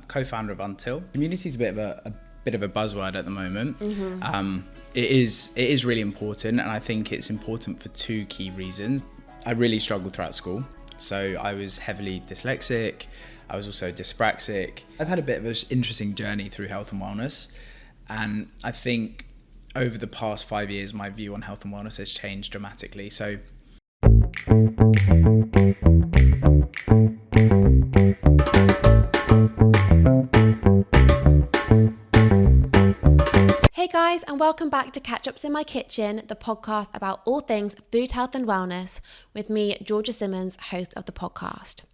co-founder of Until. Community is a bit of a buzzword at the moment. It is really important, and I think it's important for two key reasons. I really struggled throughout school. So I was heavily dyslexic. I was also dyspraxic. I've had a bit of an interesting journey through health and wellness. And I think over the past 5 years, my view on health and wellness has changed dramatically. So Hey guys, and welcome back to Catch Ups in My Kitchen, the podcast about all things food, health and wellness with me, Georgia Simmons, host of the podcast.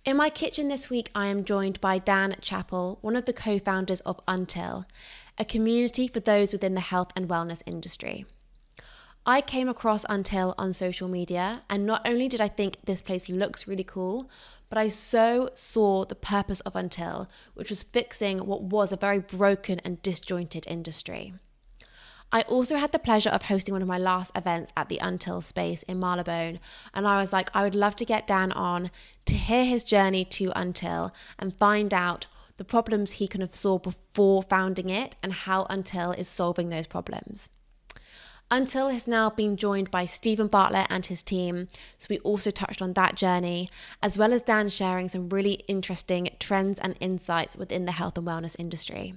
In my kitchen this week, I am joined by Dan Chappell, one of the co-founders of Until, a community for those within the health and wellness industry. I came across Until on social media, and not only did I think this place looks really cool, but I so saw the purpose of Until, which was fixing what was a very broken and disjointed industry. I also had the pleasure of hosting one of my last events at the Until space in Marylebone, and I was like, I would love to get Dan on to hear his journey to Until and find out the problems he kind of saw before founding it and how Until is solving those problems. Until has now been joined by Stephen Bartlett and his team, so we also touched on that journey, as well as Dan sharing some really interesting trends and insights within the health and wellness industry.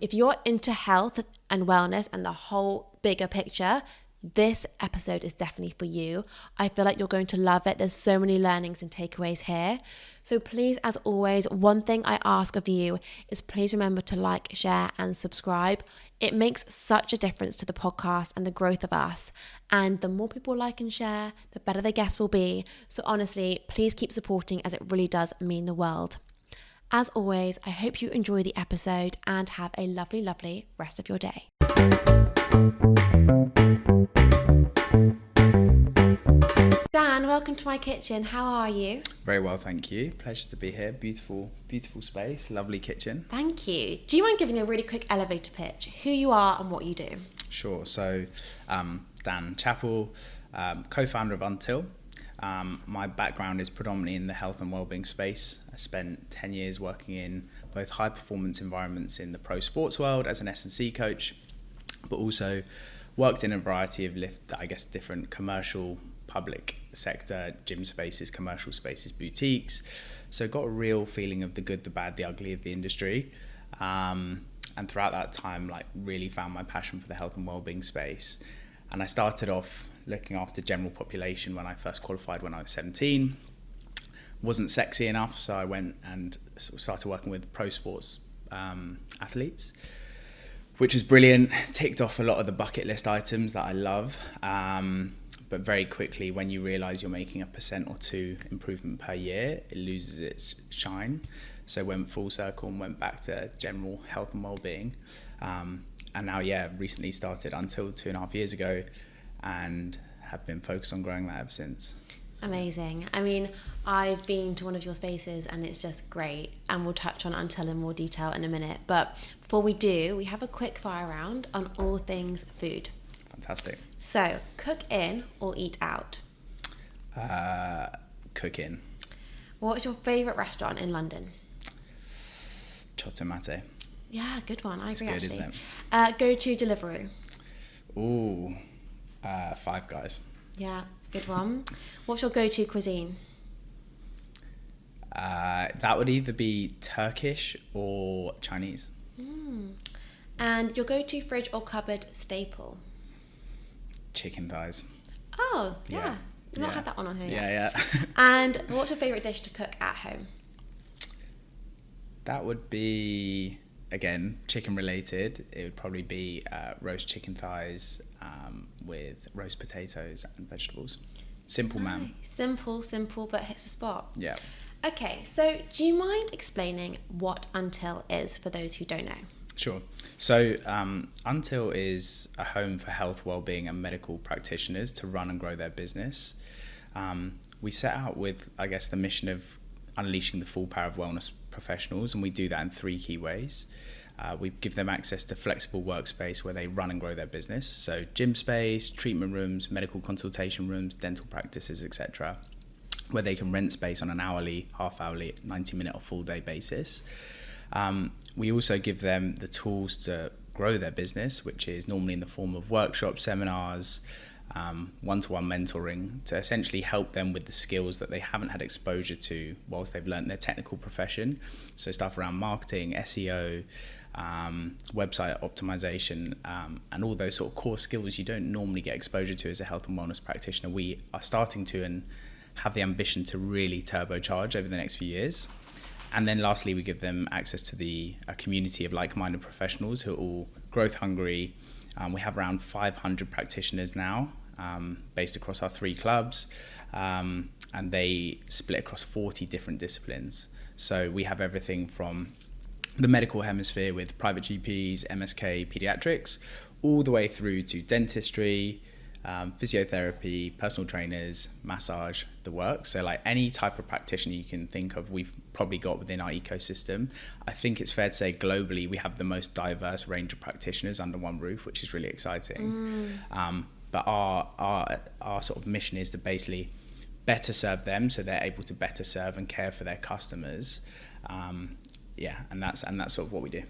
If you're into health and wellness and the whole bigger picture, this episode is definitely for you. I feel like you're going to love it. There's so many learnings and takeaways here. So please, as always, one thing I ask of you is please remember to like, share, and subscribe. It makes such a difference to the podcast and the growth of us. And the more people like and share, the better the guests will be. So honestly, please keep supporting as it really does mean the world. As always, I hope you enjoy the episode and have a lovely, lovely rest of your day. Dan, welcome to my kitchen. How are you? very well, thank you. Pleasure to be here. Beautiful space, lovely kitchen. Thank you. Do you mind giving a really quick elevator pitch, who you are and what you do? Sure. So Dan Chappell, co-founder of Until. My background is predominantly in the health and wellbeing space. I spent 10 years working in both high performance environments in the pro sports world as an S&C coach, but also worked in a variety of different commercial, public sector, gym spaces, commercial spaces, boutiques. So got a real feeling of the good, the bad, the ugly of the industry. And throughout that time, really found my passion for the health and wellbeing space. And I started off looking after general population when I first qualified when I was 17. Wasn't sexy enough, so I went and started working with pro sports athletes, which was brilliant. Ticked off a lot of the bucket list items that I love. But very quickly, when you realise you're making 1% or 2% improvement per year, it loses its shine. So went full circle and went back to general health and wellbeing. And now, recently started Until 2.5 years ago, and have been focused on growing that ever since. Amazing. I mean, I've been to one of your spaces and it's just great, and we'll touch on Until in more detail in a minute. But before we do, we have a quick fire round on all things food. Fantastic. So, cook in or eat out? Cook in. What's your favourite restaurant in London? Ciotto Mate. Yeah, good one. I agree, good, actually. isn't it? Go-to Deliveroo? Ooh, Five Guys. Yeah, good one. What's your go-to cuisine? That would either be Turkish or Chinese. And your go-to fridge or cupboard staple? Chicken thighs. Oh, yeah. I've not Yeah. had that one on here yet. Yeah. And what's your favourite dish to cook at home? That would be, again, chicken related. It would probably be roast chicken thighs with roast potatoes and vegetables. Simple, man. Simple, but hits the spot. Yeah. Okay, so do you mind explaining what Until is for those who don't know? Sure. So Until is a home for health, wellbeing and medical practitioners to run and grow their business. We set out with, the mission of unleashing the full power of wellness professionals, and we do that in 3 key ways. We give them access to flexible workspace where they run and grow their business. So gym space, treatment rooms, medical consultation rooms, dental practices, etc. where they can rent space on an hourly, half-hourly, 90-minute or full-day basis. We also give them the tools to grow their business, which is normally in the form of workshops, seminars, one-to-one mentoring, to essentially help them with the skills that they haven't had exposure to whilst they've learned their technical profession. So stuff around marketing, SEO, website optimization, and all those sort of core skills you don't normally get exposure to as a health and wellness practitioner. We are starting to and have the ambition to really turbocharge over the next few years. And then lastly, we give them access to a community of like-minded professionals who are all growth hungry. We have around 500 practitioners now, based across our 3 clubs, and they split across 40 different disciplines. So we have everything from the medical hemisphere with private GPs, MSK, pediatrics, all the way through to dentistry, physiotherapy, personal trainers, massage, the works. So like any type of practitioner you can think of, we've probably got within our ecosystem. I think it's fair to say globally we have the most diverse range of practitioners under one roof, which is really exciting. But our sort of mission is to basically better serve them so they're able to better serve and care for their customers. And that's sort of what we do.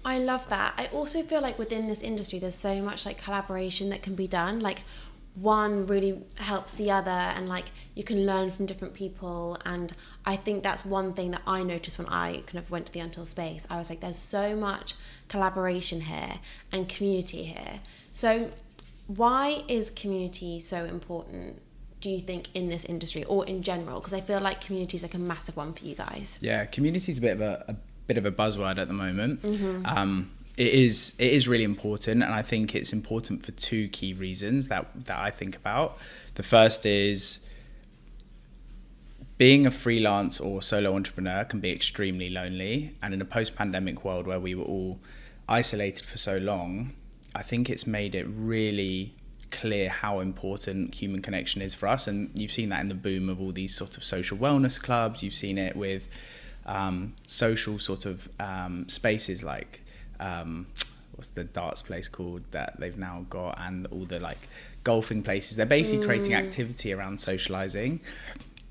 I love that. I also feel like within this industry there's so much like collaboration that can be done. Like one really helps the other, and like you can learn from different people. And I think that's one thing that I noticed when I kind of went to the Until space. I was like, there's so much collaboration here and community here. So why is community so important, do you think, in this industry or in general? Because I feel like community is like a massive one for you guys. Yeah, community is a bit of a buzzword at the moment. It is really important, and I think it's important for 2 key reasons that I think about. The first is being a freelance or solo entrepreneur can be extremely lonely, and in a post-pandemic world where we were all isolated for so long, I think it's made it really clear how important human connection is for us. And you've seen that in the boom of all these sort of social wellness clubs. You've seen it with social sort of spaces like what's the darts place called that they've now got, and all the like golfing places. They're basically creating activity around socializing.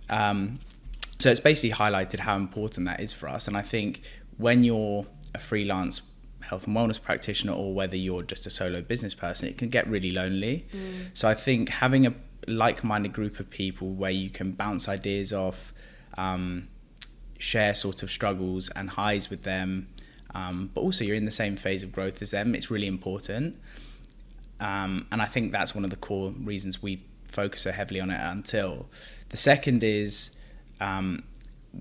So it's basically highlighted how important that is for us. And I think when you're a freelance health and wellness practitioner, or whether you're just a solo business person, it can get really lonely. So I think having a like-minded group of people where you can bounce ideas off, share sort of struggles and highs with them, but also you're in the same phase of growth as them, it's really important. And I think that's one of the core reasons we focus so heavily on it at Until. The second is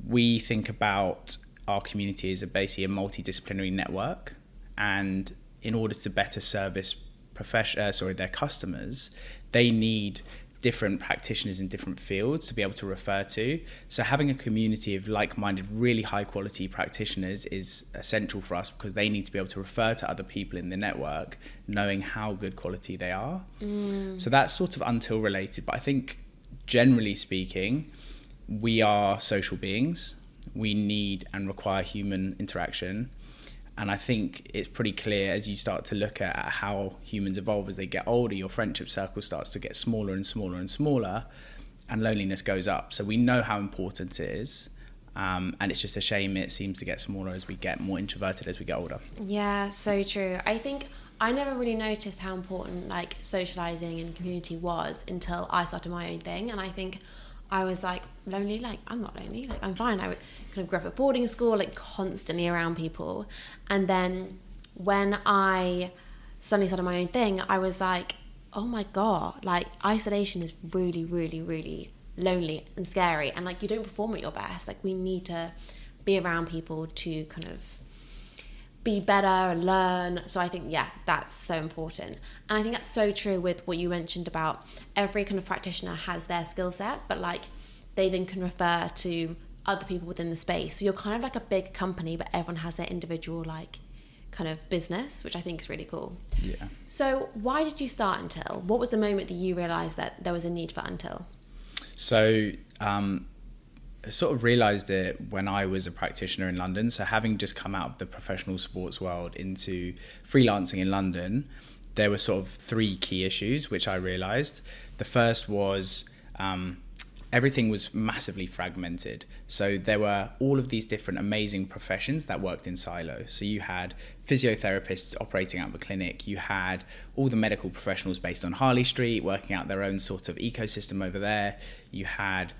we think about our community as basically a multidisciplinary network, and in order to better service their customers, they need different practitioners in different fields to be able to refer to. So having a community of like-minded, really high-quality practitioners is essential for us, because they need to be able to refer to other people in the network, knowing how good quality they are. So that's sort of Until related. But I think, generally speaking, we are social beings. We need and require human interaction. And I think it's pretty clear as you start to look at how humans evolve as they get older, your friendship circle starts to get smaller and smaller and smaller, and loneliness goes up. So we know how important it is. And it's just a shame it seems to get smaller as we get more introverted as we get older. Yeah, so true. I think I never really noticed how important like socializing and community was until I started my own thing. And I think I was like lonely, like I'm not lonely, like I'm fine. I kind of grew up at boarding school, like constantly around people. And then when I suddenly started my own thing, I was like, oh my God, like isolation is really, really, really lonely and scary. And like you don't perform at your best. Like we need to be around people to kind of be better and learn. So I think, yeah, that's so important. And I think that's so true with what you mentioned about every kind of practitioner has their skill set, but like they then can refer to other people within the space. So you're kind of like a big company, but everyone has their individual like kind of business, which I think is really cool. Yeah. So why did you start Until? What was the moment that you realised that there was a need for Until? So I sort of realised it when I was a practitioner in London. So having just come out of the professional sports world into freelancing in London, there were sort of 3 key issues which I realised. The first was everything was massively fragmented. So there were all of these different amazing professions that worked in silos. So you had physiotherapists operating out of a clinic, you had all the medical professionals based on Harley Street working out their own sort of ecosystem over there, you had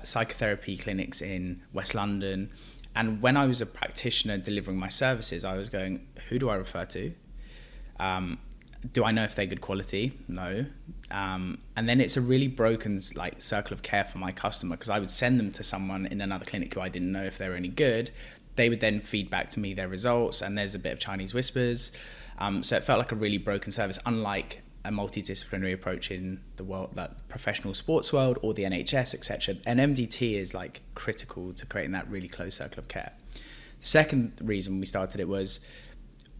psychotherapy clinics in West London. And when I was a practitioner delivering my services, I was going, who do I refer to? Do I know if they're good quality? No. And then it's a really broken like circle of care for my customer, because I would send them to someone in another clinic who I didn't know if they were any good. They would then feed back to me their results, and there's a bit of Chinese whispers. So it felt like a really broken service, unlike a multidisciplinary approach in the world, like professional sports world or the NHS, etc. And MDT is like critical to creating that really close circle of care. The second reason we started it was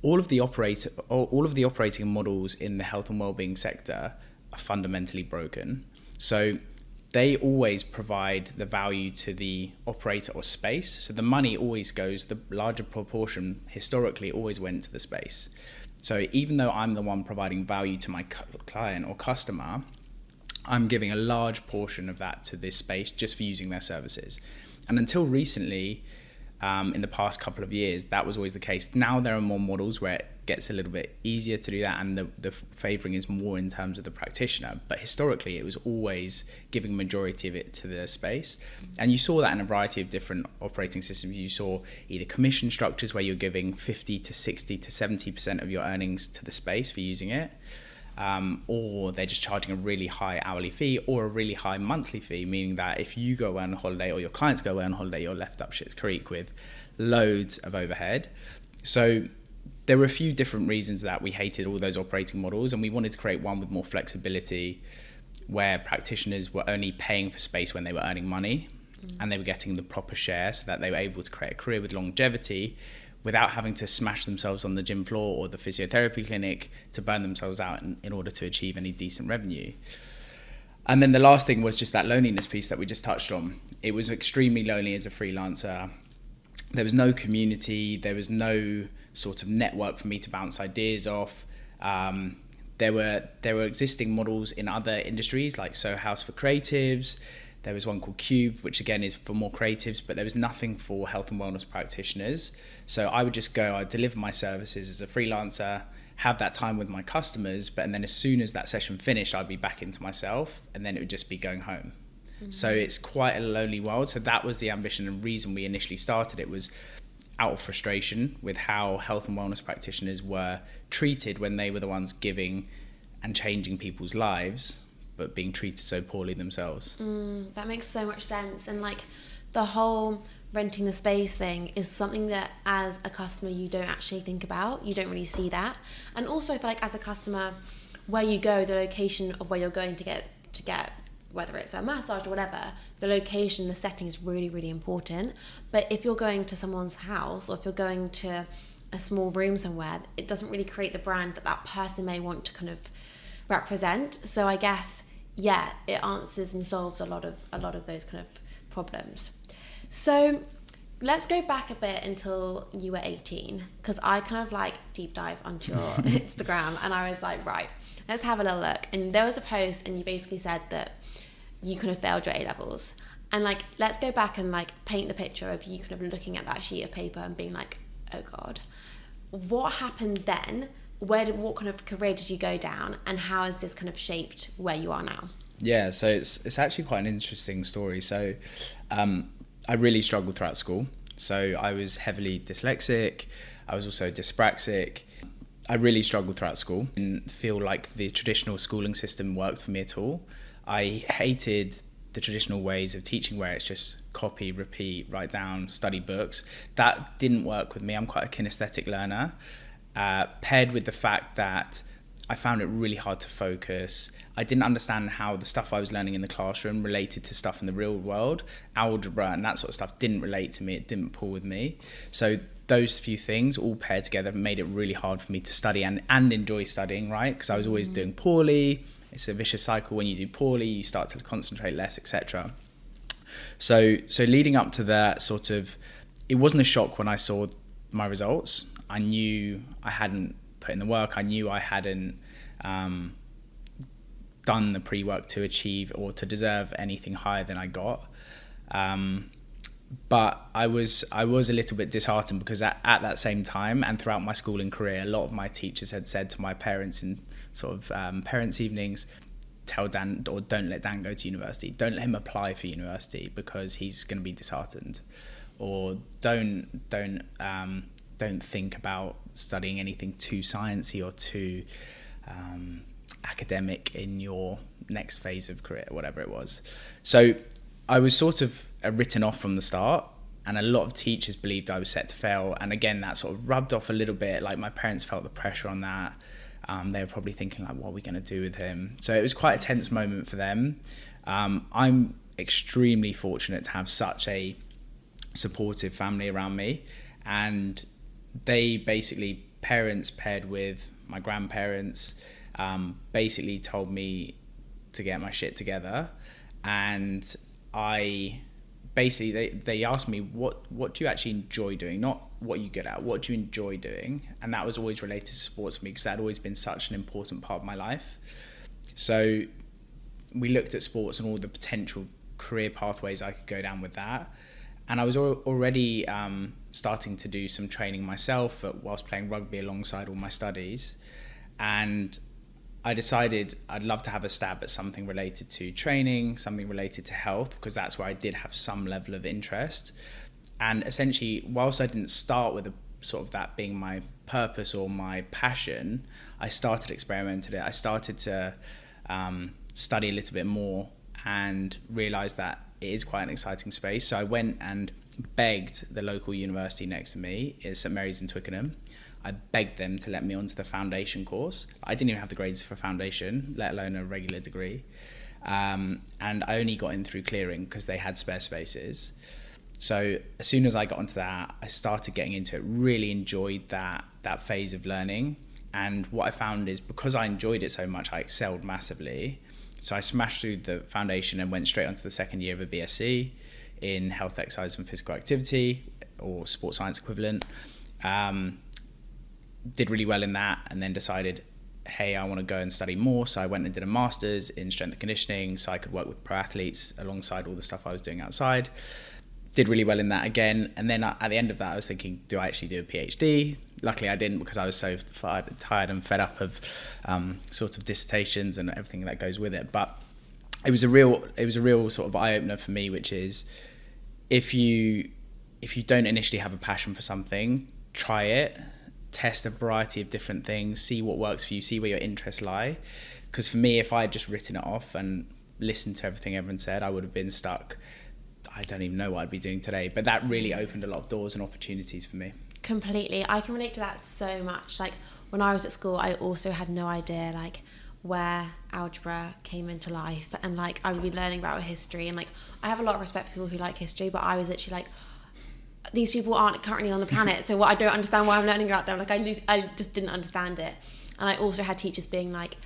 all of the operating models in the health and wellbeing sector are fundamentally broken. So they always provide the value to the operator or space. So the money always goes, the larger proportion historically always went to the space. So even though I'm the one providing value to my client or customer, I'm giving a large portion of that to this space just for using their services. And until recently, in the past couple of years, that was always the case. Now there are more models where it gets a little bit easier to do that, and the favouring is more in terms of the practitioner. But historically, it was always giving majority of it to the space. And you saw that in a variety of different operating systems. You saw either commission structures where you're giving 50 to 60 to 70% of your earnings to the space for using it. Or they're just charging a really high hourly fee or a really high monthly fee, meaning that if you go away on holiday or your clients go away on holiday, you're left up shit's creek with loads of overhead. So there were a few different reasons that we hated all those operating models, and we wanted to create one with more flexibility, where practitioners were only paying for space when they were earning money, and they were getting the proper share so that they were able to create a career with longevity without having to smash themselves on the gym floor or the physiotherapy clinic to burn themselves out in order to achieve any decent revenue. And then the last thing was just that loneliness piece that we just touched on. It was extremely lonely as a freelancer. There was no community. There was no sort of network for me to bounce ideas off. There were existing models in other industries like Soho House for creatives. There was one called Cube, which again is for more creatives, but there was nothing for health and wellness practitioners. So I would just go, I'd deliver my services as a freelancer, have that time with my customers, and then as soon as that session finished, I'd be back into myself, and then it would just be going home. Mm-hmm. So it's quite a lonely world. So that was the ambition and reason we initially started it, was out of frustration with how health and wellness practitioners were treated when they were the ones giving and changing people's lives, but being treated so poorly themselves. That makes so much sense. And like the whole renting the space thing is something that as a customer you don't actually think about. You don't really see that. And also I feel like as a customer, where you go, the location of where you're going to get whether it's a massage or whatever, the location, the setting is really, really important. But if you're going to someone's house, or if you're going to a small room somewhere, it doesn't really create the brand that person may want to kind of represent. So I guess, yeah, it answers and solves a lot of those kind of problems. So let's go back a bit until you were 18, because I kind of like deep dive onto your Instagram, and I was like, right, let's have a little look. And there was a post, and you basically said that you kind of failed your A-levels. And like, let's go back and like paint the picture of you kind of looking at that sheet of paper and being like, oh God, what happened then? What kind of career did you go down, and how has this kind of shaped where you are now? Yeah, so it's actually quite an interesting story. So I really struggled throughout school. So I was heavily dyslexic. I was also dyspraxic. I really struggled throughout school. Didn't feel like the traditional schooling system worked for me at all. I hated the traditional ways of teaching where it's just copy, repeat, write down, study books. That didn't work with me. I'm quite a kinesthetic learner. Paired with the fact that I found it really hard to focus. I didn't understand how the stuff I was learning in the classroom related to stuff in the real world. Algebra and that sort of stuff didn't relate to me. It didn't pull with me. So those few things all paired together made it really hard for me to study and enjoy studying, right? Because I was always doing poorly. It's a vicious cycle. When you do poorly, you start to concentrate less, etc. So leading up to that, sort of, it wasn't a shock when I saw my results. I knew I hadn't put in the work. I knew I hadn't done the pre-work to achieve or to deserve anything higher than I got. But I was a little bit disheartened because at that same time and throughout my schooling career, a lot of my teachers had said to my parents in sort of parents' evenings, tell Dan, or don't let Dan go to university. Don't let him apply for university because he's going to be disheartened. Or don't think about studying anything too sciencey or too academic in your next phase of career, whatever it was. So I was sort of written off from the start, and a lot of teachers believed I was set to fail. And again, that sort of rubbed off a little bit. Like, my parents felt the pressure on that. They were probably thinking, like, what are we going to do with him? So it was quite a tense moment for them. I'm extremely fortunate to have such a supportive family around me, and they basically, parents paired with my grandparents, basically told me to get my shit together. And they asked me, what do you actually enjoy doing? Not what you're good at, what do you enjoy doing? And that was always related to sports for me, because that had always been such an important part of my life. So we looked at sports and all the potential career pathways I could go down with that. And I was already starting to do some training myself whilst playing rugby alongside all my studies. And I decided I'd love to have a stab at something related to training, something related to health, because that's where I did have some level of interest. And essentially, whilst I didn't start with a sort of that being my purpose or my passion, I started experimenting it. I started to study a little bit more and realised that it is quite an exciting space. So I went and begged the local university next to me, is St Mary's in Twickenham. I begged them to let me onto the foundation course. I didn't even have the grades for foundation, let alone a regular degree. And I only got in through clearing because they had spare spaces. So as soon as I got onto that, I started getting into it, really enjoyed that phase of learning. And what I found is, because I enjoyed it so much, I excelled massively. So I smashed through the foundation and went straight onto the second year of a BSc in health, exercise and physical activity, or sports science equivalent. Did really well in that, and then decided, hey, I want to go and study more. So I went and did a master's in strength and conditioning so I could work with pro athletes alongside all the stuff I was doing outside. Did really well in that again. And then at the end of that, I was thinking, do I actually do a PhD? Luckily I didn't, because I was so tired and fed up of sort of dissertations and everything that goes with it. But it was a real sort of eye-opener for me, which is, if you don't initially have a passion for something, try it. Test a variety of different things, see what works for you, see where your interests lie. Because for me, if I had just written it off and listened to everything everyone said, I would have been stuck. I don't even know what I'd be doing today. But that really opened a lot of doors and opportunities for me. Completely. I can relate to that so much. Like, when I was at school, I also had no idea like where algebra came into life, and like I would be learning about history, and like I have a lot of respect for people who like history, but I was literally like, these people aren't currently on the planet, so I don't understand why I'm learning about them. Like, I just didn't understand it. And I also had teachers being like,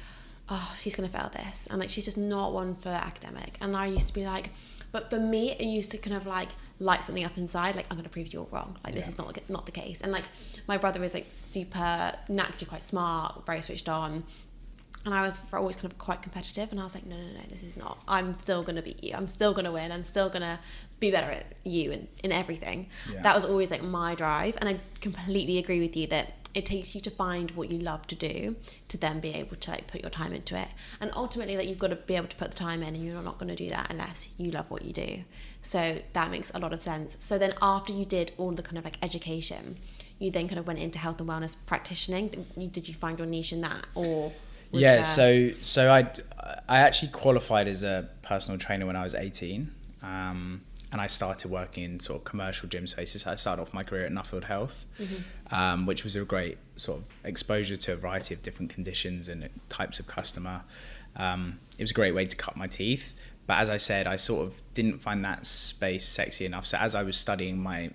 oh, she's going to fail this. And like, she's just not one for academic. And I used to be like, but for me, it used to kind of like light something up inside. Like, I'm going to prove you all wrong. Like, this is not the case. And like, my brother is like super naturally quite smart, very switched on. And I was always kind of quite competitive, and I was like, no, this is not. I'm still going to beat you. I'm still going to win. I'm still going to be better at you in everything. Yeah. That was always like my drive. And I completely agree with you that it takes you to find what you love to do to then be able to like put your time into it. And ultimately, like, you've got to be able to put the time in, and you're not going to do that unless you love what you do. So that makes a lot of sense. So then after you did all the kind of like education, you then kind of went into health and wellness practitioning. Did you find your niche in that, or... Yeah, so I actually qualified as a personal trainer when I was 18, and I started working in sort of commercial gym spaces. I started off my career at Nuffield Health, which was a great sort of exposure to a variety of different conditions and types of customer. It was a great way to cut my teeth. But as I said, I sort of didn't find that space sexy enough. So as I was studying my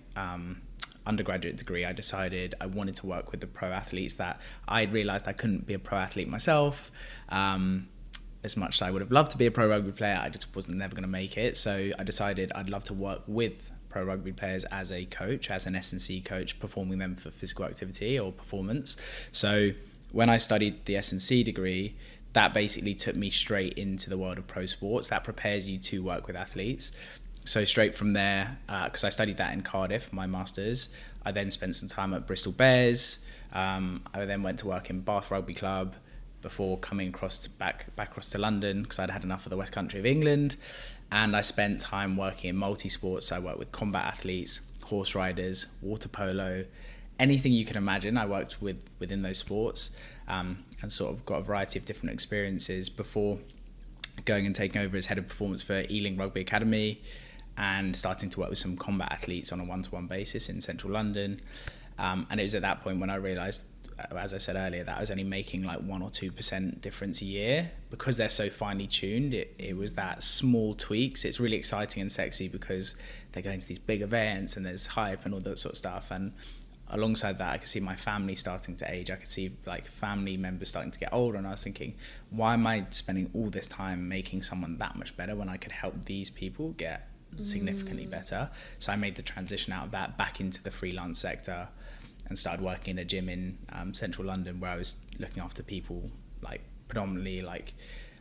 undergraduate degree, I decided I wanted to work with the pro athletes, that I'd realised I couldn't be a pro athlete myself. As much as I would have loved to be a pro rugby player, I just wasn't never going to make it. So I decided I'd love to work with pro rugby players as a coach, as an S&C coach, performing them for physical activity or performance. So when I studied the S&C degree, that basically took me straight into the world of pro sports. That prepares you to work with athletes. So straight from there, because I studied that in Cardiff, my master's, I then spent some time at Bristol Bears. I then went to work in Bath Rugby Club before coming back across to London because I'd had enough of the West Country of England. And I spent time working in multi-sports. So I worked with combat athletes, horse riders, water polo, anything you can imagine. I worked within those sports, and sort of got a variety of different experiences before going and taking over as head of performance for Ealing Rugby Academy and starting to work with some combat athletes on a one-to-one basis in central London. And it was at that point when I realised, as I said earlier, that I was only making like 1 or 2% difference a year. Because they're so finely tuned, it was that small tweaks. It's really exciting and sexy because they're going to these big events and there's hype and all that sort of stuff. And alongside that, I could see my family starting to age. I could see like family members starting to get older, and I was thinking, why am I spending all this time making someone that much better when I could help these people get significantly better? So I made the transition out of that back into the freelance sector and started working in a gym in central London, where I was looking after people, like predominantly like,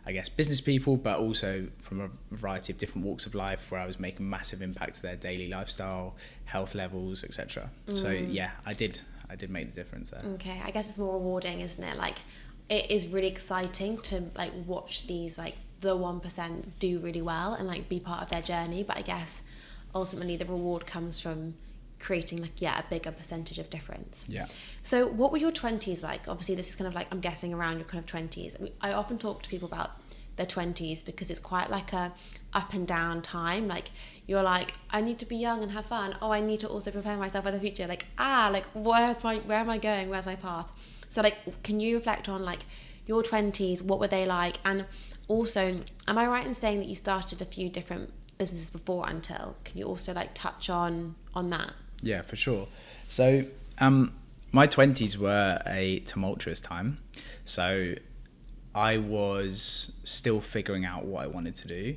I guess, business people, but also from a variety of different walks of life, where I was making massive impact to their daily lifestyle, health levels, etc. So yeah, I did make the difference there. Okay, I guess it's more rewarding, isn't it? Like, it is really exciting to like watch these like the 1% do really well and like be part of their journey. But I guess ultimately the reward comes from creating like a bigger percentage of difference. Yeah. So what were your 20s like? Obviously this is kind of like, I'm guessing around your kind of 20s. I often talk to people about their 20s because it's quite like a up and down time. Like you're like, I need to be young and have fun. Oh, I need to also prepare myself for the future. Like where am I going? Where's my path? So like, can you reflect on like your 20s? What were they like? And also, am I right in saying that you started a few different businesses before Until? Can you also like touch on that? Yeah, for sure. So my 20s were a tumultuous time. So I was still figuring out what I wanted to do,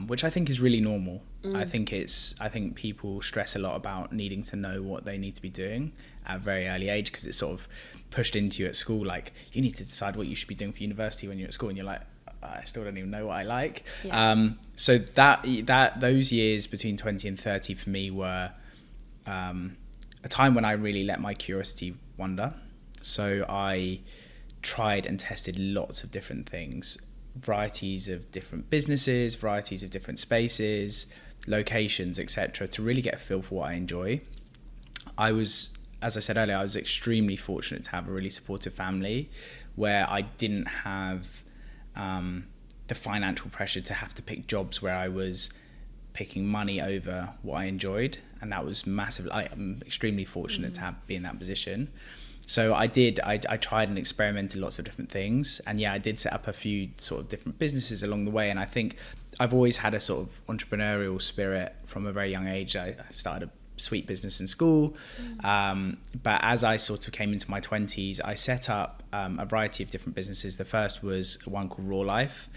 which I think is really normal. I think people stress a lot about needing to know what they need to be doing at a very early age, because it's sort of pushed into you at school. Like, you need to decide what you should be doing for university when you're at school, and you're like, I still don't even know what I like. Yeah. So that those years between 20 and 30 for me were a time when I really let my curiosity wander. So I tried and tested lots of different things, varieties of different businesses, varieties of different spaces, locations, etc., to really get a feel for what I enjoy. As I said earlier, I was extremely fortunate to have a really supportive family where I didn't have the financial pressure to have to pick jobs where I was picking money over what I enjoyed, and that was massive. I'm extremely fortunate to be in that position. So I tried and experimented lots of different things, and I did set up a few sort of different businesses along the way. And I think I've always had a sort of entrepreneurial spirit from a very young age. I started a sweet business in school, but as I sort of came into my 20s, I set up a variety of different businesses. The first was one called Raw Life.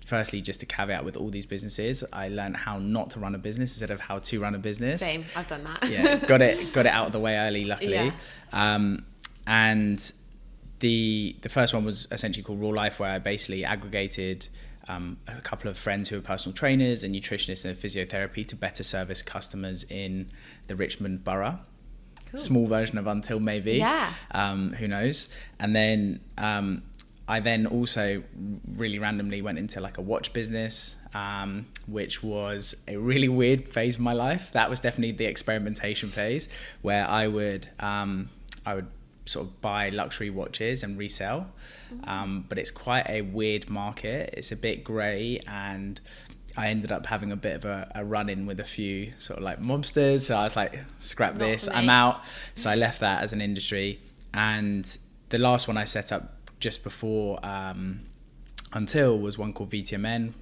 Firstly, just a caveat with all these businesses, I learned how not to run a business instead of how to run a business. Same, I've done that. Yeah, got it out of the way early, luckily. Yeah. And the first one was essentially called Raw Life, where I basically aggregated a couple of friends who are personal trainers and nutritionists and physiotherapy to better service customers in the Richmond borough. Cool. Small version of Until, maybe. Yeah. Who knows? And then I then also really randomly went into like a watch business, which was a really weird phase of my life. That was definitely the experimentation phase, where I would sort of buy luxury watches and resell. But it's quite a weird market. It's a bit grey, and I ended up having a bit of a run-in with a few sort of like mobsters. So I was like, scrap this, I'm out. So I left that as an industry. And the last one I set up just before Until was one called VTMN,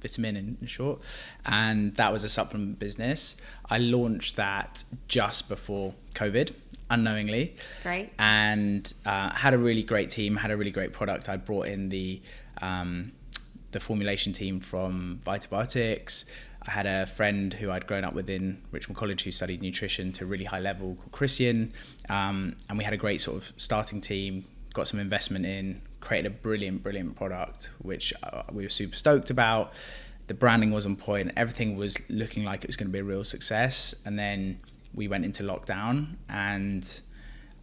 Vitamin in short, and that was a supplement business. I launched that just before COVID, unknowingly. Great. And had a really great team, had a really great product. I brought in the formulation team from Vitabiotics. I had a friend who I'd grown up with in Richmond College who studied nutrition to a really high level called Christian, and we had a great sort of starting team. Got some investment in, created a brilliant product, which we were super stoked about. The branding was on point. Everything was looking like it was going to be a real success. And then we went into lockdown and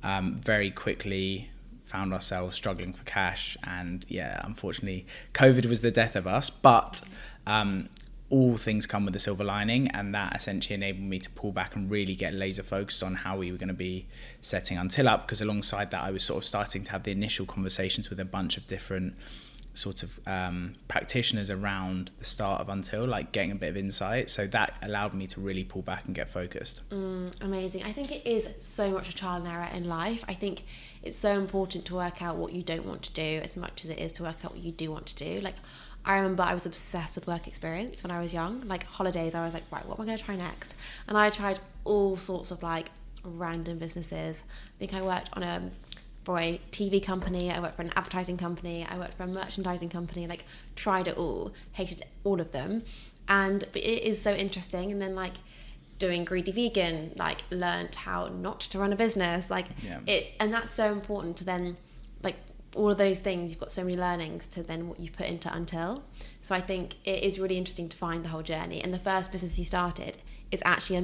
very quickly found ourselves struggling for cash. And yeah, unfortunately, COVID was the death of us. But all things come with a silver lining, and that essentially enabled me to pull back and really get laser focused on how we were going to be setting Until up, because alongside that I was sort of starting to have the initial conversations with a bunch of different sort of practitioners around the start of Until, like getting a bit of insight. So that allowed me to really pull back and get focused. Amazing. I think it is so much a trial and error in life. I think it's so important to work out what you don't want to do as much as it is to work out what you do want to do. Like, I remember I was obsessed with work experience when I was young. Like holidays, I was like, right, what am I going to try next? And I tried all sorts of like random businesses. I think I worked on for a TV company, I worked for an advertising company, I worked for a merchandising company, like tried it all, hated all of them. But it is so interesting. And then like doing Greedy Vegan, like learned how not to run a business, and that's so important to then like all of those things. You've got so many learnings to then what you put into Until. So I think it is really interesting to find the whole journey. And the first business you started is actually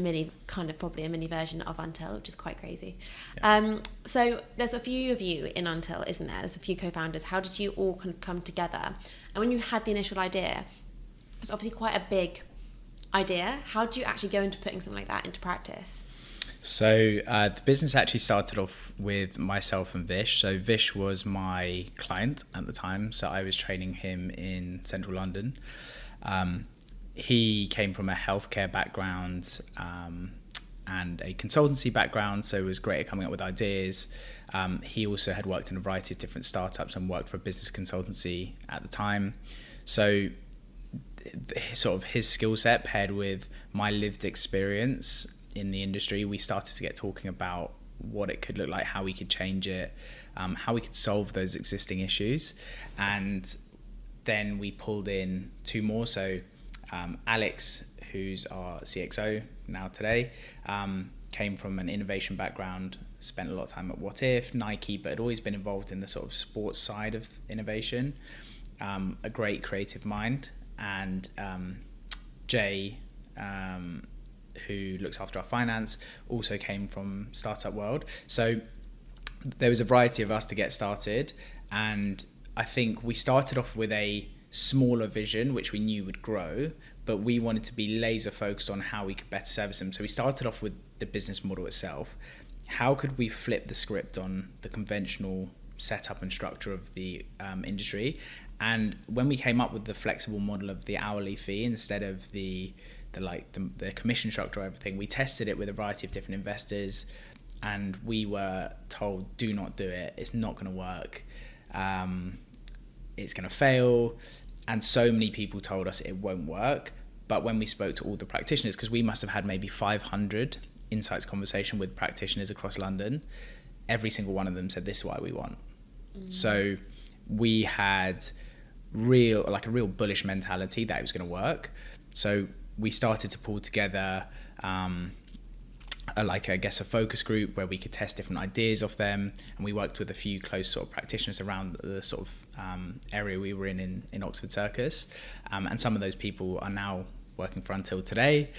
probably a mini version of Until, which is quite crazy. Yeah. So there's a few of you in Until, isn't there? There's a few co-founders. How did you all kind of come together? And when you had the initial idea, it's obviously quite a big idea. How did you actually go into putting something like that into practice? So the business actually started off with myself and Vish. So Vish was my client at the time. So I was training him in central London. He came from a healthcare background and a consultancy background, so was great at coming up with ideas. He also had worked in a variety of different startups and worked for a business consultancy at the time. So sort of his skill set paired with my lived experience in the industry, we started to get talking about what it could look like, how we could change it, how we could solve those existing issues. And then we pulled in two more. So Alex, who's our CXO now today, came from an innovation background, spent a lot of time at What If, Nike, but had always been involved in the sort of sports side of innovation. A great creative mind. And Jay, who looks after our finance, also came from startup world. So there was a variety of us to get started, and I think we started off with a smaller vision which we knew would grow, but we wanted to be laser focused on how we could better service them. So we started off with the business model itself. How could we flip the script on the conventional setup and structure of the industry? And when we came up with the flexible model of the hourly fee instead of the commission structure or everything, we tested it with a variety of different investors, and we were told, do not do it, it's not going to work, it's going to fail. And so many people told us it won't work. But when we spoke to all the practitioners, because we must have had maybe 500 insights conversation with practitioners across London, every single one of them said, this is what we want. So we had a real bullish mentality that it was going to work. So we started to pull together a focus group where we could test different ideas off them, and we worked with a few close sort of practitioners around the sort of area we were in Oxford Circus, and some of those people are now working for Until today.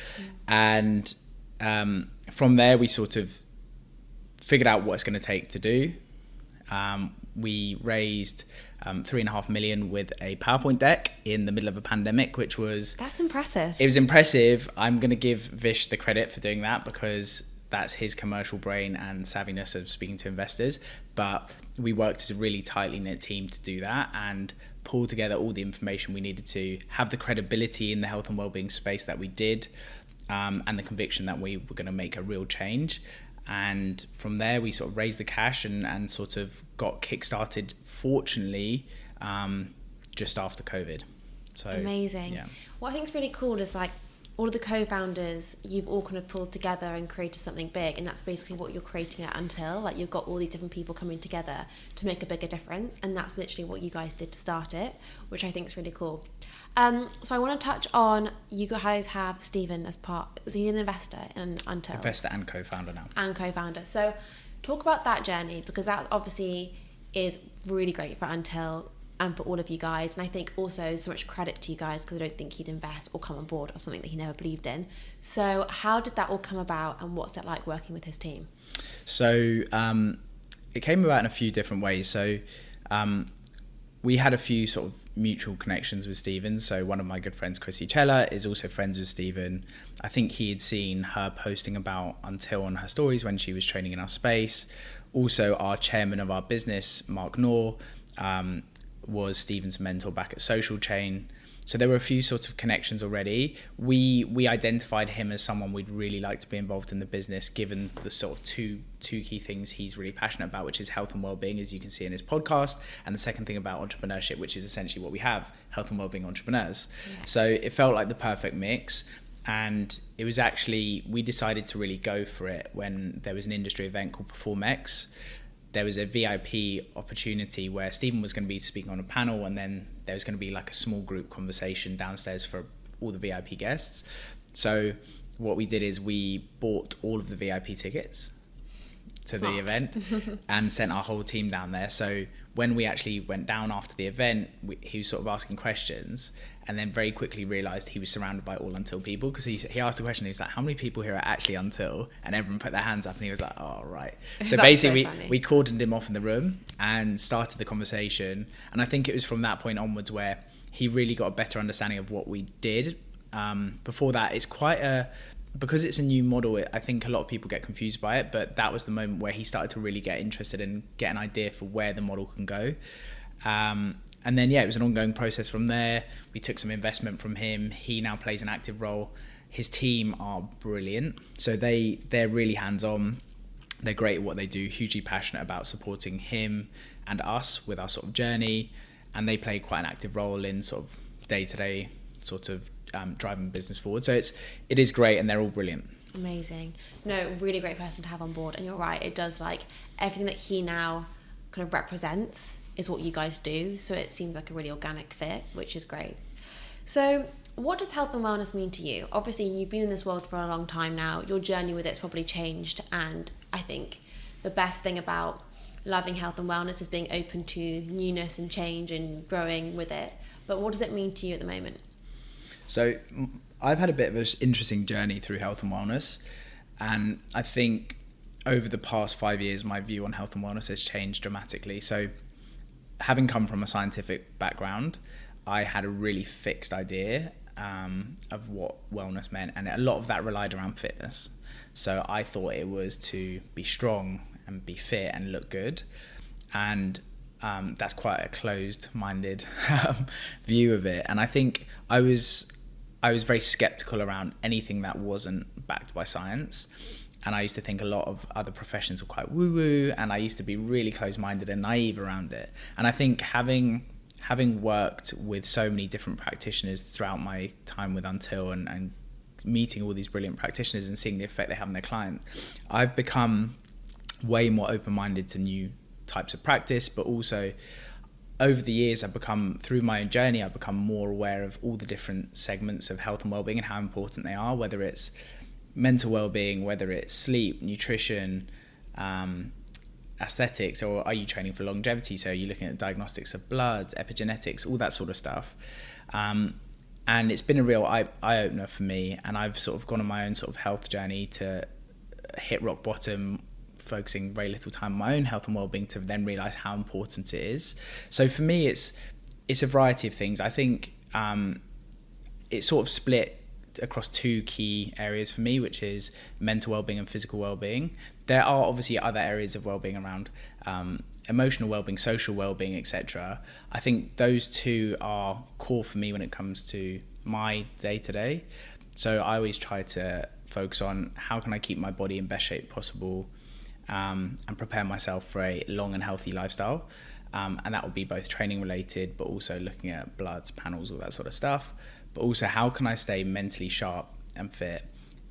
And from there we sort of figured out what it's going to take to do. We raised 3.5 million with a PowerPoint deck in the middle of a pandemic, which was... That's impressive. It was impressive. I'm going to give Vish the credit for doing that because that's his commercial brain and savviness of speaking to investors. But we worked as a really tightly knit team to do that and pull together all the information we needed to have the credibility in the health and wellbeing space that we did, and the conviction that we were going to make a real change. And from there we sort of raised the cash and sort of got kickstarted, fortunately, just after COVID. So amazing. Yeah. What I think is really cool is like all of the co-founders, you've all kind of pulled together and created something big, and that's basically what you're creating at Until. Like you've got all these different people coming together to make a bigger difference, and that's literally what you guys did to start it, which I think is really cool. So I want to touch on, you guys have Stephen as part, is he an investor in Until? Investor and co-founder now. And co-founder. So talk about that journey, because that obviously is really great for Until and for all of you guys. And I think also so much credit to you guys, because I don't think he'd invest or come on board or something that he never believed in. So how did that all come about, and what's it like working with his team? So it came about in a few different ways. So we had a few sort of mutual connections with Stephen. So one of my good friends, Chrissy Chella, is also friends with Stephen. I think he had seen her posting about Until on her stories when she was training in our space. Also, our chairman of our business, Mark Knorr, was Stephen's mentor back at Social Chain. So there were a few sorts of connections already. We identified him as someone we'd really like to be involved in the business, given the sort of two key things he's really passionate about, which is health and well-being, as you can see in his podcast, and the second thing about entrepreneurship, which is essentially what we have, health and well-being entrepreneurs. Yeah. So it felt like the perfect mix. And it was actually, we decided to really go for it when there was an industry event called PerformX. There was a VIP opportunity where Stephen was going to be speaking on a panel, and then there was going to be like a small group conversation downstairs for all the VIP guests. So what we did is we bought all of the VIP tickets to the event and sent our whole team down there. So when we actually went down after the event, he was sort of asking questions, and then very quickly realised he was surrounded by all Until people, because he asked a question. He was like, how many people here are actually Until? And everyone put their hands up, and he was like, oh, right. So basically we cordoned him off in the room and started the conversation. And I think it was from that point onwards where he really got a better understanding of what we did. Before that, because it's a new model, I think a lot of people get confused by it, but that was the moment where he started to really get interested and get an idea for where the model can go. And then, it was an ongoing process from there. We took some investment from him. He now plays an active role. His team are brilliant. So they're really hands-on. They're great at what they do, hugely passionate about supporting him and us with our sort of journey. And they play quite an active role in sort of day-to-day sort of driving the business forward. So it is great, and they're all brilliant. Amazing. No, really great person to have on board. And you're right, it does, like, everything that he now kind of represents is what you guys do. So it seems like a really organic fit, which is great. So what does health and wellness mean to you? Obviously, you've been in this world for a long time now. Your journey with it's probably changed. And I think the best thing about loving health and wellness is being open to newness and change and growing with it. But what does it mean to you at the moment? So I've had a bit of an interesting journey through health and wellness. And I think over the past 5 years, my view on health and wellness has changed dramatically. So having come from a scientific background, I had a really fixed idea of what wellness meant, and a lot of that relied around fitness. So I thought it was to be strong and be fit and look good, and that's quite a closed-minded view of it. And I think I was very skeptical around anything that wasn't backed by science. And I used to think a lot of other professions were quite woo-woo, and I used to be really close-minded and naive around it. And I think having worked with so many different practitioners throughout my time with Until and meeting all these brilliant practitioners and seeing the effect they have on their client, I've become way more open-minded to new types of practice, but also over the years through my own journey, I've become more aware of all the different segments of health and well-being and how important they are, whether it's mental well-being, whether it's sleep, nutrition, aesthetics, or are you training for longevity? So you're looking at diagnostics of bloods, epigenetics, all that sort of stuff. And it's been a real eye-opener for me, and I've sort of gone on my own sort of health journey to hit rock bottom, focusing very little time on my own health and well-being, to then realise how important it is. So for me, it's a variety of things. I think it's sort of split across two key areas for me, which is mental well-being and physical well-being. There are obviously other areas of well-being around emotional well-being, social well-being, etc. I think those two are core for me when it comes to my day-to-day. So I always try to focus on how can I keep my body in best shape possible, and prepare myself for a long and healthy lifestyle. And that will be both training related, but also looking at bloods, panels, all that sort of stuff. But also, how can I stay mentally sharp and fit?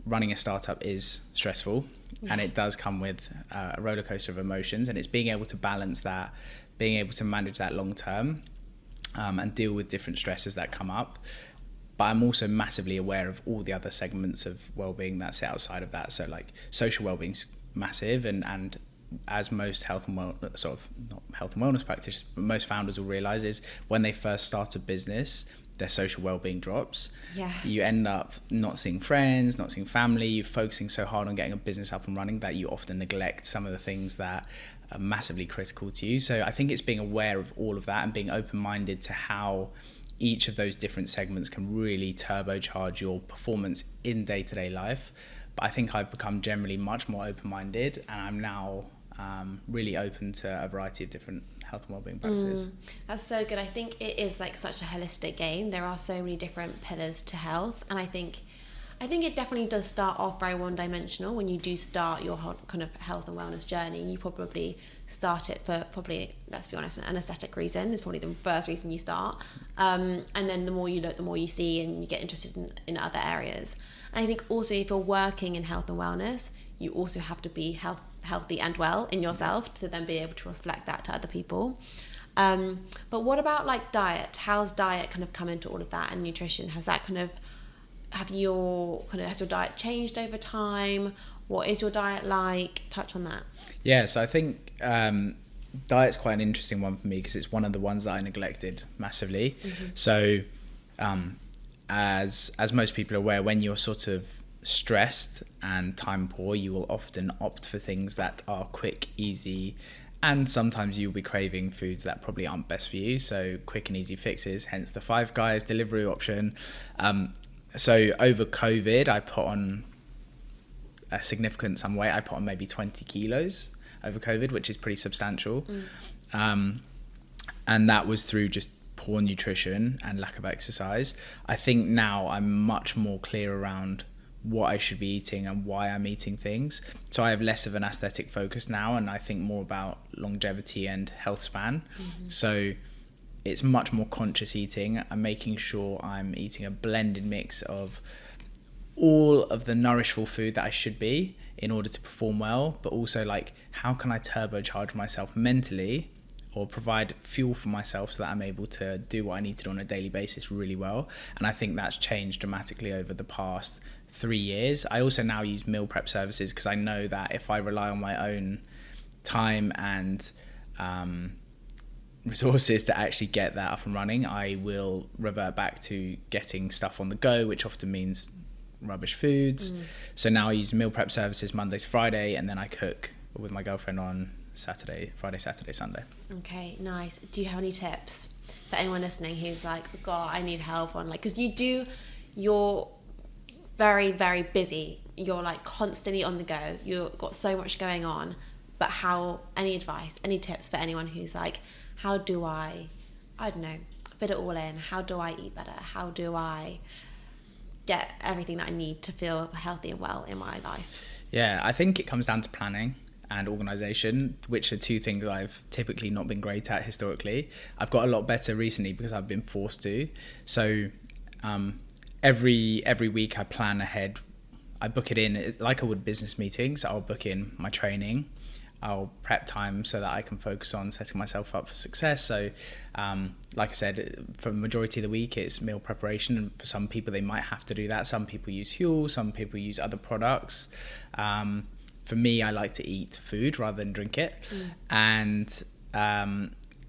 Running a startup is stressful, and it does come with a roller coaster of emotions, and it's being able to balance that, being able to manage that long term, and deal with different stresses that come up. But I'm also massively aware of all the other segments of well-being that sit outside of that. So like social well-being's massive, and as most health and sort of not health and wellness practitioners, but most founders will realize, is when they first start a business, their social well-being drops. Yeah. You end up not seeing friends, not seeing family. You're focusing so hard on getting a business up and running that you often neglect some of the things that are massively critical to you. So I think it's being aware of all of that and being open-minded to how each of those different segments can really turbocharge your performance in day-to-day life. But I think I've become generally much more open-minded, and I'm now really open to a variety of different health and wellbeing practices. That's so good. I think it is like such a holistic game. There are so many different pillars to health, and I think it definitely does start off very one-dimensional. When you do start your whole kind of health and wellness journey, you probably start it for let's be honest, an aesthetic reason. It's probably the first reason you start, and then the more you look, the more you see, and you get interested in other areas. And I think also, if you're working in health and wellness, you also have to be healthy and well in yourself to then be able to reflect that to other people. But what about like diet? How's diet kind of come into all of that, and nutrition? Has your diet changed over time? What is your diet like? Touch on that. Yeah, so I think diet's quite an interesting one for me, because it's one of the ones that I neglected massively. Mm-hmm. So as most people are aware, when you're sort of stressed and time poor, you will often opt for things that are quick, easy, and sometimes you'll be craving foods that probably aren't best for you. So quick and easy fixes, hence the Five Guys delivery option. So over COVID, I put on a significant sum weight. I put on maybe 20 kilos over COVID, which is pretty substantial. And that was through just poor nutrition and lack of exercise. I think now I'm much more clear around what I should be eating and why I'm eating things. So I have less of an aesthetic focus now, and I think more about longevity and health span. Mm-hmm. So it's much more conscious eating. I'm making sure I'm eating a blended mix of all of the nourishful food that I should be in order to perform well, but also like, how can I turbocharge myself mentally or provide fuel for myself so that I'm able to do what I need to do on a daily basis really well. And I think that's changed dramatically over the past 3 years. I also now use meal prep services, because I know that if I rely on my own time and resources to actually get that up and running, I will revert back to getting stuff on the go, which often means rubbish foods. So now I use meal prep services Monday to Friday, and then I cook with my girlfriend on Friday, Saturday, Sunday. Okay, nice. Do you have any tips for anyone listening who's like, God, I need help on, like, because you're very, very busy. You're like constantly on the go. You've got so much going on. But any advice, any tips for anyone who's like, how do I don't know, fit it all in? How do I eat better? How do I get everything that I need to feel healthy and well in my life? Yeah, I think it comes down to planning and organisation, which are two things I've typically not been great at historically. I've got a lot better recently because I've been forced to. So every week I plan ahead. I book it in like I would business meetings. I'll book in my training. I'll prep time so that I can focus on setting myself up for success. So like I said, for the majority of the week, it's meal preparation. And for some people, they might have to do that. Some people use fuel. Some people use other products. For me, I like to eat food rather than drink it. And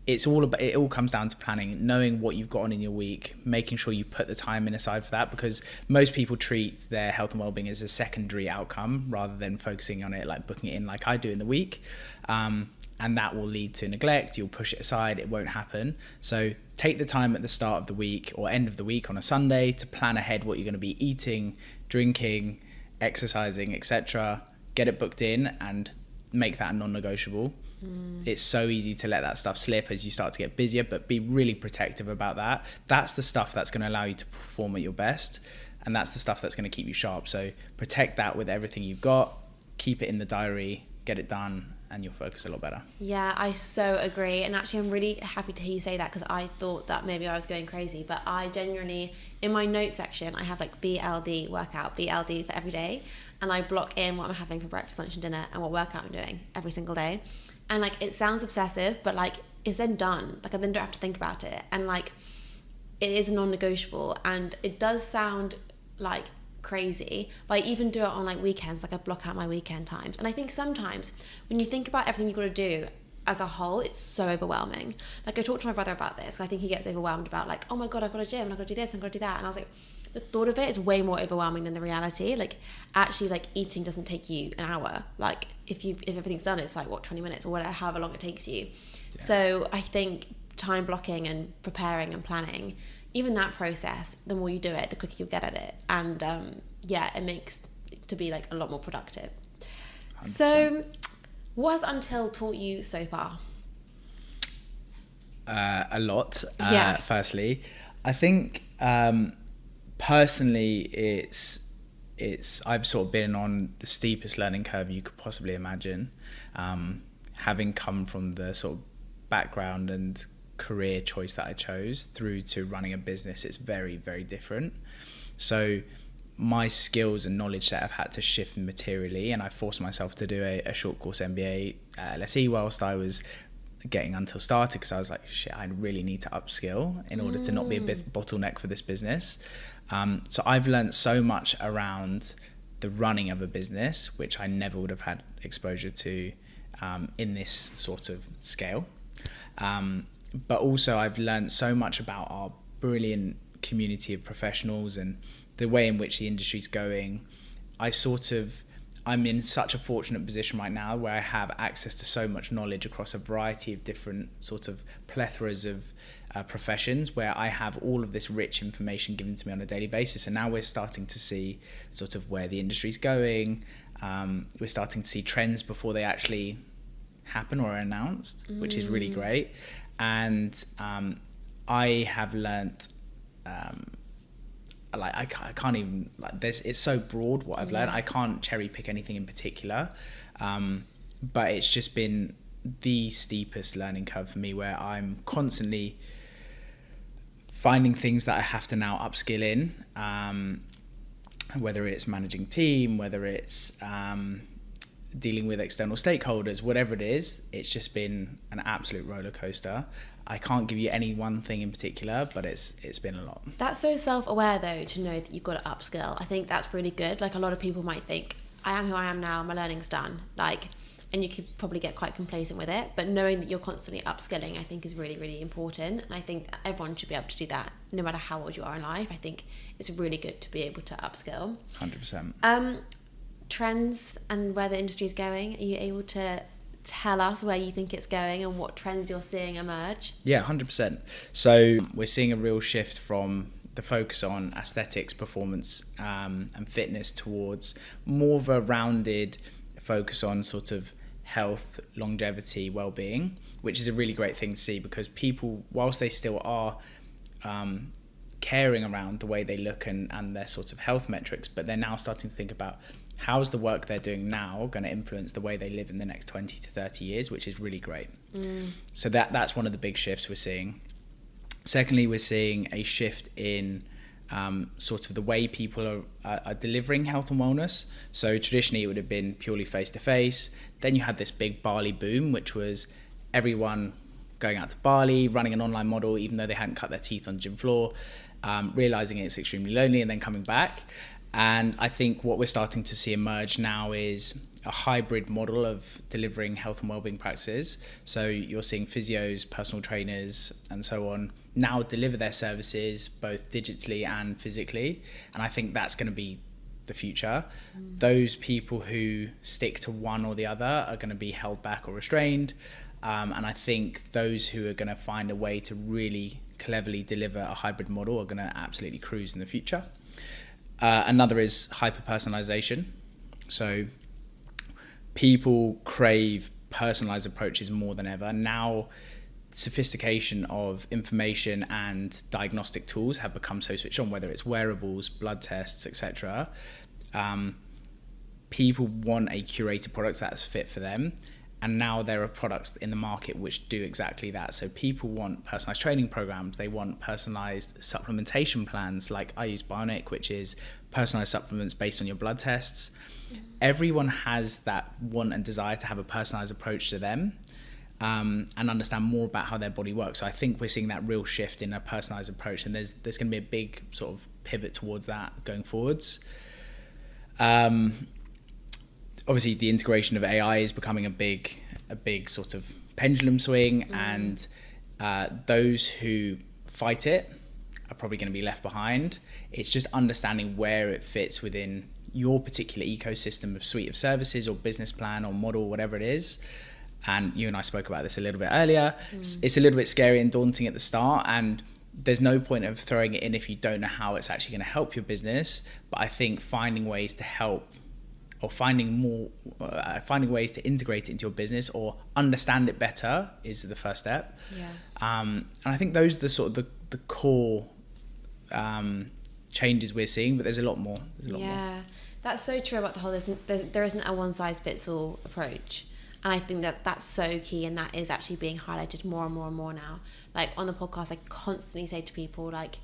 it all comes down to planning, knowing what you've got on in your week, making sure you put the time in aside for that, because most people treat their health and wellbeing as a secondary outcome rather than focusing on it, like booking it in like I do in the week. And that will lead to neglect. You'll push it aside. It won't happen. So take the time at the start of the week or end of the week on a Sunday to plan ahead what you're going to be eating, drinking, exercising, etc. Get it booked in and make that a non-negotiable. It's so easy to let that stuff slip as you start to get busier, but be really protective about that. That's the stuff that's going to allow you to perform at your best, and that's the stuff that's going to keep you sharp. So protect that with everything you've got, keep it in the diary, get it done, and you'll focus a lot better. Yeah, I so agree. And actually, I'm really happy to hear you say that, because I thought that maybe I was going crazy, but I genuinely, in my notes section, I have like BLD workout, BLD for every day, and I block in what I'm having for breakfast, lunch and dinner and what workout I'm doing every single day. And like, it sounds obsessive, but like, it's then done. Like, I then don't have to think about it. And like, it is non-negotiable. And it does sound like crazy, but I even do it on like weekends. Like I block out my weekend times. And I think sometimes when you think about everything you've got to do as a whole, it's so overwhelming. Like I talked to my brother about this. I think he gets overwhelmed about like, oh my God, I've got a gym and I've got to do this and I've got to do that. And I was like, the thought of it is way more overwhelming than the reality. Like actually, like eating doesn't take you an hour. Like if everything's done, it's like 20 minutes or whatever, however long it takes you. Yeah. So I think time blocking and preparing and planning, even that process, the more you do it, the quicker you'll get at it. And it makes to be like a lot more productive. 100%. So what has Until taught you so far? A lot. Firstly, I think personally it's I've sort of been on the steepest learning curve you could possibly imagine, having come from the sort of background and career choice that I chose through to running a business. It's very, very different. So my skills and knowledge that I've had to shift materially, and I forced myself to do a short course MBA at LSE whilst I was getting Until started, because I was like, shit, I really need to upskill in order to not be a bottleneck for this business. So I've learned so much around the running of a business, which I never would have had exposure to in this sort of scale. But also I've learned so much about our brilliant community of professionals and the way in which the industry's going. I'm in such a fortunate position right now where I have access to so much knowledge across a variety of different sort of plethoras of professions, where I have all of this rich information given to me on a daily basis. And now we're starting to see sort of where the industry's going. We're starting to see trends before they actually happen or are announced, which is really great. And I have learnt I can't even, like, it's so broad what I've learned. I can't cherry pick anything in particular, but it's just been the steepest learning curve for me, where I'm constantly finding things that I have to now upskill in, whether it's managing team, whether it's dealing with external stakeholders, whatever it is. It's just been an absolute roller coaster. I can't give you any one thing in particular, but it's been a lot. That's so self-aware though, to know that you've got to upskill. I think that's really good. Like a lot of people might think, I am who I am now, my learning's done. Like, and you could probably get quite complacent with it, but knowing that you're constantly upskilling, I think is really, really important. And I think that everyone should be able to do that, no matter how old you are in life. I think it's really good to be able to upskill. 100%. Trends and where the industry is going, are you able to tell us where you think it's going and what trends you're seeing emerge? Yeah, 100%. So we're seeing a real shift from the focus on aesthetics, performance, and fitness towards more of a rounded focus on sort of health, longevity, well-being, which is a really great thing to see, because people, whilst they still are caring around the way they look and their sort of health metrics, but they're now starting to think about how's the work they're doing now going to influence the way they live in the next 20 to 30 years, which is really great. So that's one of the big shifts we're seeing. Secondly, we're seeing a shift in sort of the way people are delivering health and wellness. So traditionally it would have been purely face-to-face. Then you had this big Bali boom, which was everyone going out to Bali, running an online model, even though they hadn't cut their teeth on the gym floor, realizing it's extremely lonely, and then coming back. And I think what we're starting to see emerge now is a hybrid model of delivering health and wellbeing practices. So you're seeing physios, personal trainers, and so on now deliver their services both digitally and physically. And I think that's going to be the future. Those people who stick to one or the other are going to be held back or restrained. And I think those who are going to find a way to really cleverly deliver a hybrid model are going to absolutely cruise in the future. Another is hyper-personalization. So people crave personalized approaches more than ever. Now, sophistication of information and diagnostic tools have become so switched on, whether it's wearables, blood tests, etc. People want a curated product that's fit for them. And now there are products in the market which do exactly that. So people want personalized training programs. They want personalized supplementation plans. Like I use Bionic, which is personalized supplements based on your blood tests. Everyone has that want and desire to have a personalized approach to them, and understand more about how their body works. So I think we're seeing that real shift in a personalized approach, and there's going to be a big sort of pivot towards that going forwards. Obviously, the integration of AI is becoming a big sort of pendulum swing, and those who fight it are probably going to be left behind. It's just understanding where it fits within your particular ecosystem of suite of services or business plan or model, whatever it is. And you and I spoke about this a little bit earlier. It's a little bit scary and daunting at the start, and there's no point of throwing it in if you don't know how it's actually going to help your business. But I think finding ways to help, or finding ways to integrate it into your business or understand it better is the first step. And I think those are the sort of the core changes we're seeing, but there's a lot more. That's so true about the whole, there isn't a one size fits all approach. And I think that's so key, and that is actually being highlighted more and more and more now. Like on the podcast, I constantly say to people, like,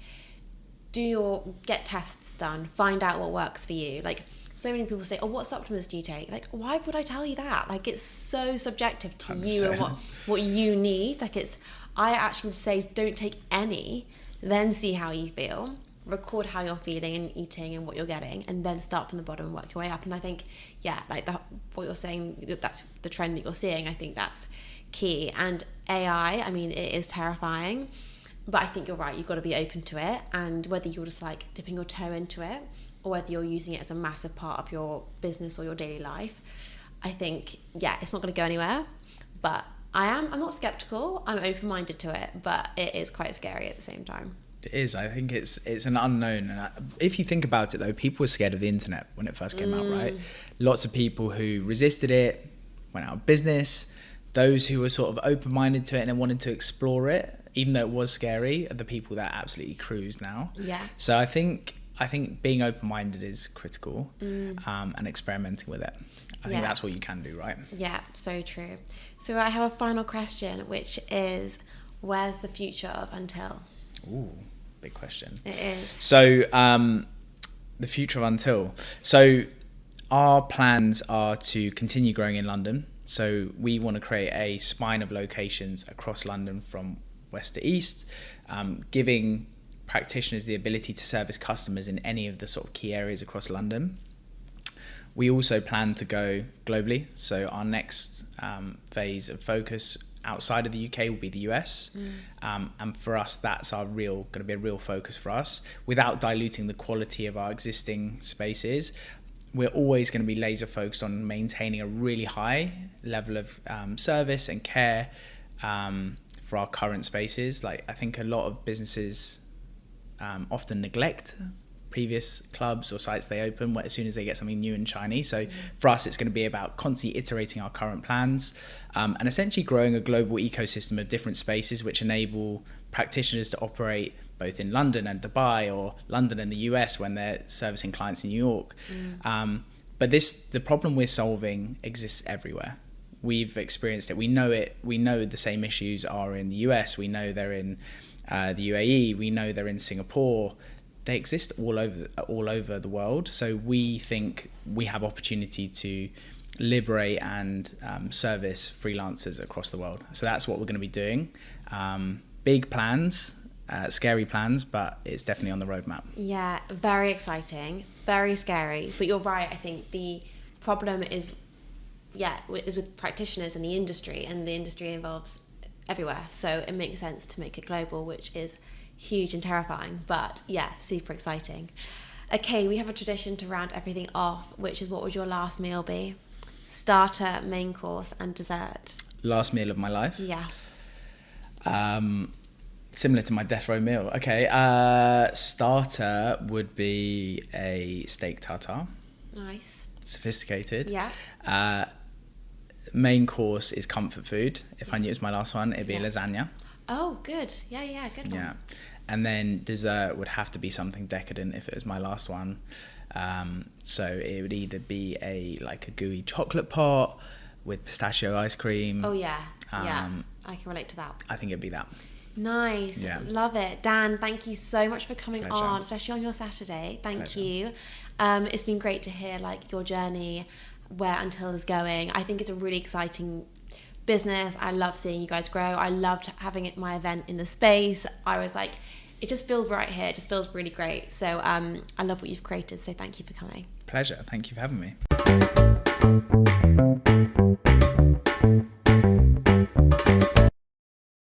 get tests done, find out what works for you. Like, so many people say, oh, what supplements do you take? Like, why would I tell you that? Like, it's so subjective to 100%. You and what you need. Like, I actually would say don't take any, then see how you feel, record how you're feeling and eating and what you're getting, and then start from the bottom and work your way up. And I think, like what you're saying, that's the trend that you're seeing. I think that's key. And AI, I mean, it is terrifying, but I think you're right. You've got to be open to it. And whether you're just like dipping your toe into it, or whether you're using it as a massive part of your business or your daily life, I think, it's not going to go anywhere. But I'm not skeptical. I'm open-minded to it, but it is quite scary at the same time. It is. I think it's an unknown. And if you think about it, though, people were scared of the internet when it first came out, right? Lots of people who resisted it went out of business. Those who were sort of open-minded to it and wanted to explore it, even though it was scary, are the people that absolutely cruise now. So I think being open-minded is critical, and experimenting with it. I think that's what you can do, right? Yeah, so true. So I have a final question, which is, where's the future of Until? Ooh, big question. It is. So the future of Until. So our plans are to continue growing in London. So we want to create a spine of locations across London from west to east, giving practitioners the ability to service customers in any of the sort of key areas across London. We also plan to go globally. So our next phase of focus outside of the UK will be the US. And for us, that's going to be a real focus for us, without diluting the quality of our existing spaces. We're always going to be laser focused on maintaining a really high level of service and care for our current spaces. Like, I think a lot of businesses often neglect previous clubs or sites they open as soon as they get something new and shiny. So for us, it's going to be about constantly iterating our current plans, and essentially growing a global ecosystem of different spaces which enable practitioners to operate both in London and Dubai, or London and the US when they're servicing clients in New York. But the problem we're solving exists everywhere. We've experienced it. We know it. We know the same issues are in the US. We know they're in the UAE. We know they're in Singapore. They exist all over the world. So we think we have opportunity to liberate and service freelancers across the world. So that's what we're going to be doing. Big plans, scary plans, but it's definitely on the roadmap. Yeah, very exciting, very scary. But you're right. I think the problem is with practitioners in the industry, and the industry involves everywhere. So it makes sense to make it global, which is huge and terrifying, but super exciting. Okay, we have a tradition to round everything off, which is, what would your last meal be? Starter, main course, and dessert. Last meal of my life? Yeah. Similar to my death row meal. Okay, starter would be a steak tartare. Nice. Sophisticated. Yeah. Main course is comfort food. If I knew it was my last one, it'd be lasagna. Oh, good. Yeah, good one. Yeah. And then dessert would have to be something decadent if it was my last one. So it would either be a gooey chocolate pot with pistachio ice cream. Oh, yeah. I can relate to that. I think it'd be that. Nice. Yeah. Love it. Dan, thank you so much for coming Pleasure. on, especially on your Saturday. Thank Pleasure. you. It's been great to hear your journey, where Until is going. I think it's a really exciting business. I love seeing you guys grow. I loved having my event in the space. I was it just feels right here. It just feels really great. So I love what you've created. So thank you for coming. Pleasure. Thank you for having me.